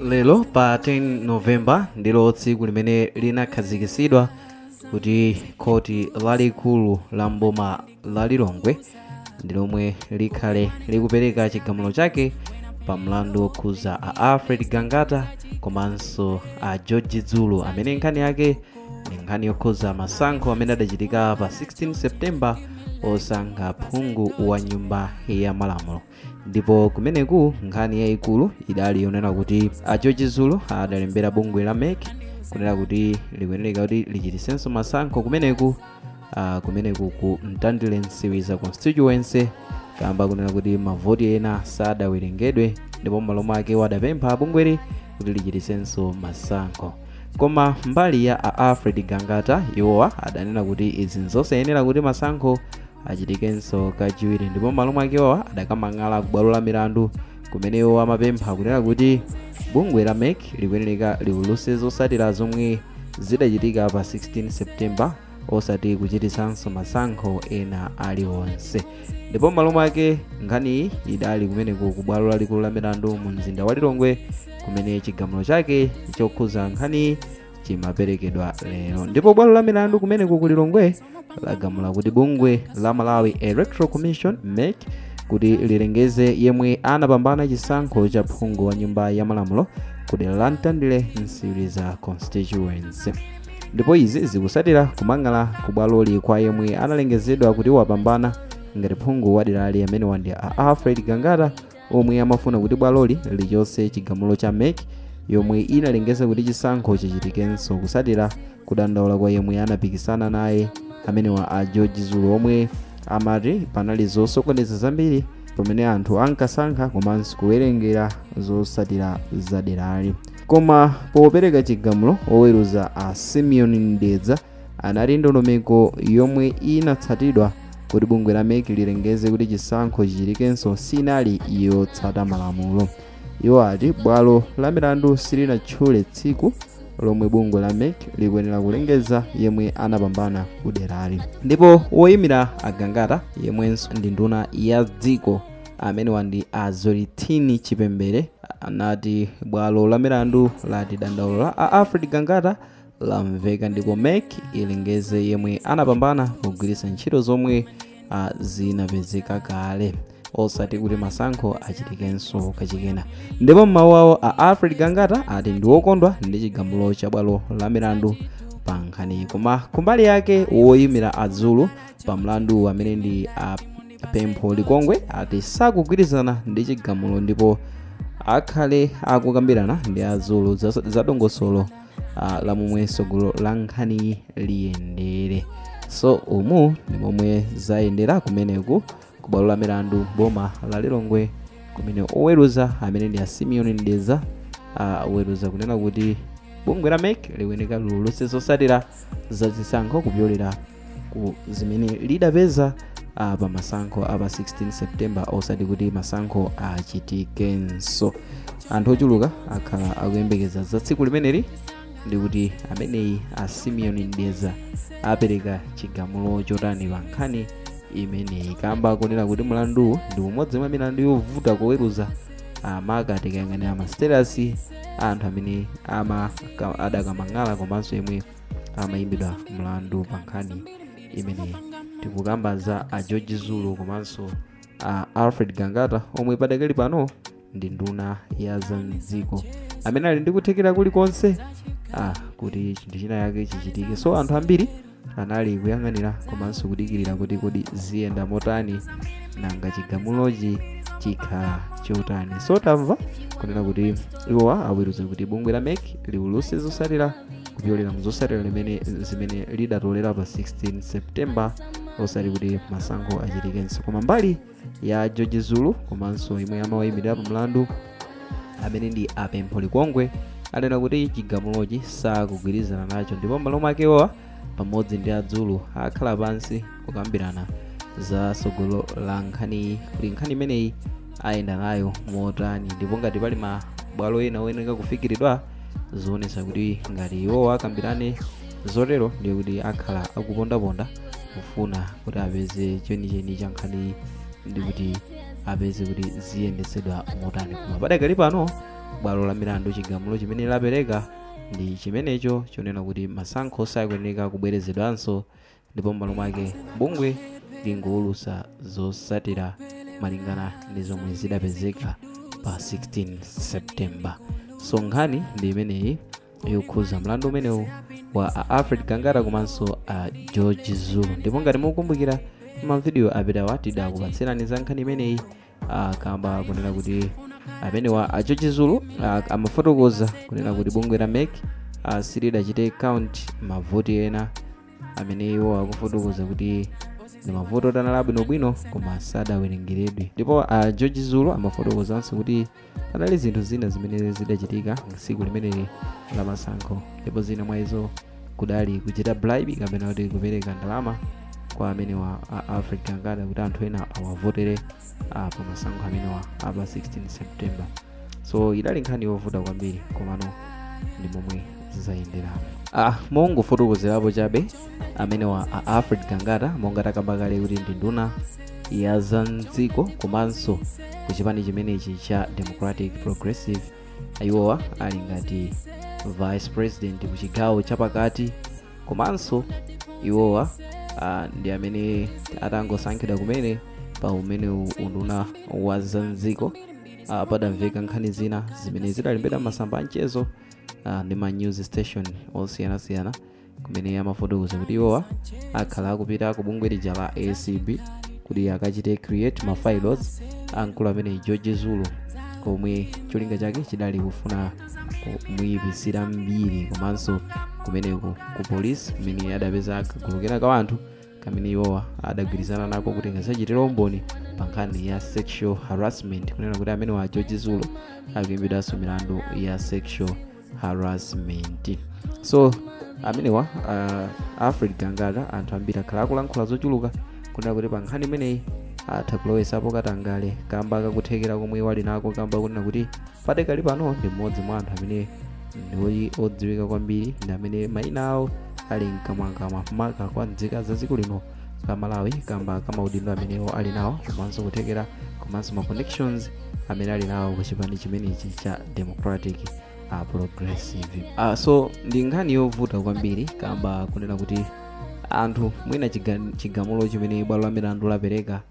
Lero pa 10 Novemba ndilo tsiku limene linakhazikitsidwa kuti khoti lalikulu la mboma la Lilongwe ndi lomwe likhale likupereka chigamulo chake pa mlandu okhuza a Alfred Gangata komanso a George Zulu amene nkhani yake ni nkhani yokhuza masankho amene adachitika pa 16 Septemba osankha phungu wa nyumba ya malamulo. Ndipo kumeneku nkhani yayikulu idali yonena kuti a George Zulu adalembera bungwe la MEC kunena kuti likuyenera kuti lichitisenso masankho kumeneku ku Mtandile Nsiwiza constituency kamba kunena kuti mavoti ena sadawerengedwe ndipo m'malo mwake wadapempha bungweli kuti lichitisenso masankho. Koma mbali ya a Alfred Gangata iwowa adanena kuti izi nzosayenera kuti masankho achitikenso kachiwiri ndipo m'malo mwake iwowa adakamang'ala ku bwalo la milandu kumene iwowa amapempha kunena kuti bungwe la MEC likuyenera liuluse zotsatira zomwe zidachitika pa 16 Septemba osati kuchitisanso masankho ena aliwonse. Ndipo m'malo mwake nkhani idali kumeneku ku bwalo lalikulu la milandu mu mzinda wa Lilongwe kumene chigamulo chake chokhuza nkhani chimaperekedwa lero. Ndipo bwalo la milandu kumeneku ku Lilongwe lagamula kuti bungwe la Malawi Electoral Commission MEC kuti lilengeze yemwe anapambana chisankho cha phungu wa nyumba ya malamulo ku dera la Mtandile Nsiwiza constituency. Ndipo izi zikusatira kumang'ala ku bwaloli kwa yemwe analengezedwa kuti wapambana ngati phungu wa derali amene wandi a Alfred Gangata omwe amafuna kuti bwaloli lichotse chigamulo cha MEC yomwe inalengeza kuti chisankho chichitikenso kusatira kudandaula kwa yemwe anapikisana naye amene wa a George Zulu omwe amati panali zosokoneza zambiri pamene anthu ankasankha komanso kuwerengera zotsatira za derali. Koma popereka chigamulo oweruza a Simeon Ndedza anali ndondomeko yomwe inatsatidwa kuti bungwe la MEC lilengeze kuti chisankho chichitikenso sinali yotsata malamulo. Iwo ati bwalo la milandu silinatchule tsiku lomwe bungwe la MEC likuyenera kulengeza yemwe anapambana ku derali. Ndipo woyimira a Gangata yemwenso ndi nduna ya dziko amene wandi a Zoritini Chipembere anati bwalo la milandu lati dandaulo la a Alfred Gangata lamveka ndipo MEC ilengeze yemwe anapambana kugwiritsa ntchito zomwe zinapezeka kale osati kuti masankho achitikenso kachikena. Ndipo m'mawu awo a Alfred Gangata ati ndi wokondwa ndi chigamulo cha bwalo la milandu pa nkhani. Koma kumbali yake woyimira a Zulu pa mlandu amene ndi Pempho Likongwe ati sakugwirizana ndi chigamulo ndipo akhale akukambirana ndi a Zulu za dongosolo la momwe tsogolo la nkhani liyendere. So umu ndi momwe zayendera kumeneku ku bwalo la milandu boma la Lilongwe kumene oweruza amene ndi a Simeon Ndedza oweruza kunena kuti bungwe la MEC likuyenera liulutse zotsatira za zisankho kupyolera ku zimene lidapeza pa masankho a pa 16 Septemba osati kuti masankho achitikenso. Anthu ochuluka akhala akuyembekeza za tsiku limeneli ndi kuti ameneyi a Simeon Ndedza apereka chigamulo chotani pa nkhani imeneyi kamba kunena kuti mlandu ndi umodzi mwa milandu yovuta kuweruza maka tikayang'anira masterasi anthu amene adakamang'ala komanso yemwe amayimbidwa mlandu pa nkhani imeneyi. Tikukamba za a George Zulu komanso a Alfred Gangata omwe padakali pano ndi nduna ya zamdziko amene ali ndi kuthekera kulikonse kuti chinthu china yake chichitike. So anthu ambiri anali kuyang'anira komanso kudikirira kuti kodi ziyenda motani nanga chigamulochi chikhala chotani. So tamva kunena kuti iwowa aweruza kuti bungwe la MEC liulutse zotsatira kupyolera mzotsatira zimene lidatolera pa 16 Septemba osati kuti masankho achitikenso. Koma mbali ya George Zulu komanso imwe amawayimirira pa mlandu amene ndi a Pempho Likongwe alena kuti chigamulochi sakugwirizana nacho ndipo m'malo mwake iwowa pamodzi ndi a Zulu akhala pansi kukambirana za tsogolo la nkhani kuti nkhani imeneyi ayenda nayo motani. Ndipo ngati pali mabwalo ena oyenera kufikiridwa zoonetsa kuti ngati iwowa akambirane zotero ndiye kuti akhala akupondaponda kufuna kuti apeze chenicheni cha nkhani ndi kuti apeze kuti ziyendetsedwa motani. Koma padakali pano bwalo la milandu chigamulo chimene lapereka ndi chimenecho chonena kuti masankho sakuyenera kubwerezedwanso, ndipo m'malo mwake bungwe lingowulutsa zotsatira malingana ndi zomwe zidapezeka pa 16 Septemba. So nkhani ndi imeneyi yokhuza mlandu umenewu wa Alfred Kangata komanso George Zulu. Ndipo ngati mukukumbukira mavidiyo apitawa tidakupatsirani za nkhani imeneyi kamba kunena kuti amenewa George Zulu amafotokoza kunena kuti bungwe la MEC silidachite count mavoti ena amene iwo akufotokoza kuti ndi mavoti otanala bwinobwino koma sadawerengeredwe. Ndipo George Zulu amafotokozanso kuti panali zinthu zina zimene zidachitika tsiku limeneli la masankho, ndipo zina mwa izo kudali kuchita bribe kapena kuti kupereka ndalama kwa amenewa Alfred Kangata kuti anthu ena awavotere pa masankho amenewa pa 16 September. So idali nkhani yovuta kwambiri komano ndi momwe zizayendera. Mongofotokozerapo chabe amenewa Alfred Kangata monga takamba kale kuti ndi nduna ya zamdziko komanso ku chipani chimenechi cha Democratic Progressive, iwowa ali ngati vice president ku chigawo chapakati, komanso iwowa ndi amene atangosankhidwa kumene pa umene unduna wa zamdziko. Padamveka nkhani zina zimene zidalembedwa masamba amchezo ndi ma news station osiyanasiyana kumene amafotokoza kuti iwowa akhala akupita ku bungwe lija la ACB kuti akachite create ma files amkulu amene George Zulu, komwe cholinga chake chidali kufuna kumuyipitsira mbiri komanso kumeneku ku police kumene adapeza kagulu ka anthu kamene iwowa adagwirizana nako kuti ngasachitire umboni pa nkhani ya sexual harassment, kunena kuti amene wa George Zulu akuimbidwanso milandu ya sexual harassment. So amenewa Alfred Kangata anthu ambiri akhala akulankhula zochuluka kunena kuti pa nkhani imeneyi atha kulowesapo katangale kamba kakuthekera komwe wali nako, kamba kunena kuti padakali pano ndi mmodzi mwa anthu amene ndi odziwika kwambiri, ndi amene mayina awo ali mkamwamkamwa maka kwa nzika za dziko lino la Malawi kamba kamaudindo amenewo ali nawo komanso kuthekera komanso ma connections amene ali nawo ku chipani chimenechi cha Democratic Progressive. So ndi nkhani yovuta kwambiri kamba kunena kuti anthu mwina chigamulo chimene bwalo la milandu lapereka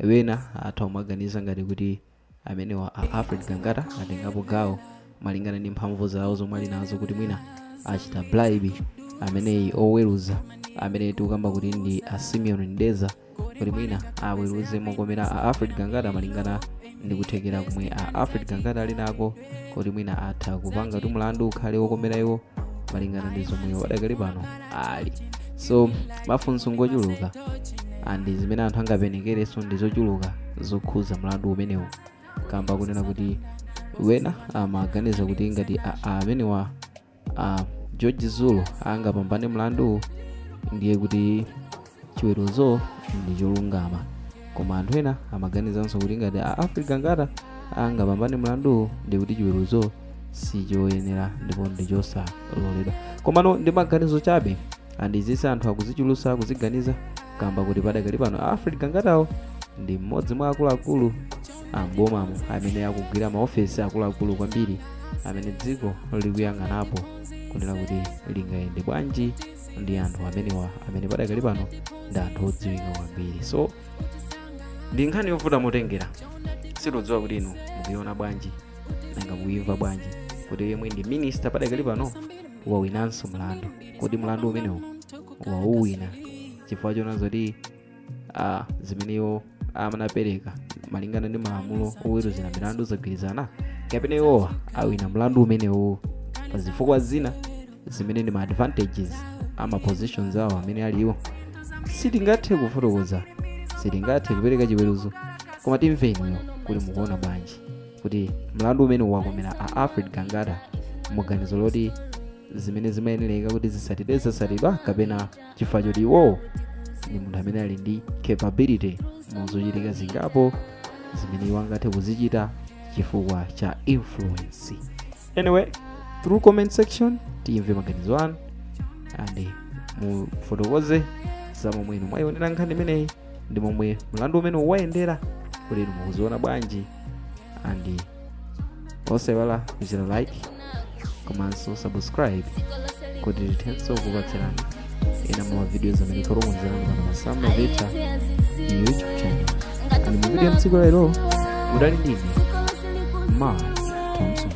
wena atha kumaganiza ngati kuti amenewa Alfred Kangata atengapo gawo malingana ndi mphamvu zawo zomwe ali nazo kuti mwina achita bribe ameneyi oweruza amene tikukamba kuti ndi Simeon Ndeza kuti mwina aweruze mokomera Alfred Kangata malingana ndi kuthekera kumwe Alfred Kangata ali nako kuti mwina atha kupanga kuti mlandu ukhale wokomera iwo malingana ndi zomwe wadakali pano ali. So mafunso ngochuluka andi zimene anthu angapenekereso ndi zochuluka zokhuza mlandu umenewu kamba kunena kuti wena amaganiza kuti ngati amenewa George Zulu angapambane mlandu ndiye kuti chiweruzo ndi cholungama, koma anthu ena amaganizanso kuti ngati Alfred Kangata angapambane mlandu ndiye kuti chiweruzo sichoyenera ndipo ndi chosaloledwa. Komano ndi maganizo chabe andizisa anthu akuzichulusa akuziganiza kamba kuti padakali pano Alfred Kangatawo ndi mmodzi mwa akuluakulu ambomamo amene akugwira maofesi akuluakulu kwambiri amene dziko likuyang'anapo kunena kuti lingayende bwanji ndi anthu amenewa amene padakali pano ndi anthu odziwika kwambiri. So ndi nkhani yovuta motengera, sitidziwa kuti inu mukuiona bwanji nanga kuimva bwanji kuti yemwe ndi minister padakali pano wawinanso mlandu, kuti mlandu umenewu wauwina chifukwa chonazo kuti zimeneyo amanapereka malingana ndi malamulo oweruzira milandu zagwirizana kapena iwowa awina mlandu umenewu pa zifukwa zina zimene ndi ma advantages ama positions awo amene aliwo. Sitingathe kufotokoza, sitingathe kupereka chiweruzo, koma timveniyo kuti mukuona bwanji kuti mlandu umene wakomera Alfred Kangata muganizo loti zimene zimayeneleka kuti zisatidwa kapena chifukwa choti iwo ni munthu amene ali ndi capability muzochitika zingapo zimene iwo angathe kuzichita chifukwa cha influence. Anyway, through comment section timve maganizo anu and mufotokoze za momwe inu mwayionera nkhani imeneyi ndi momwe mlandu umene wayendera kuti inu mukuziona bwanji and osewala kuchita like komanso subscribe kuti tithenso kupatsirani ena mwa videos amene tikulumuzirani pano pa Samba Veta YouTube channel. Ani mu video mtsiku lero mudali ndine Mark Thompson.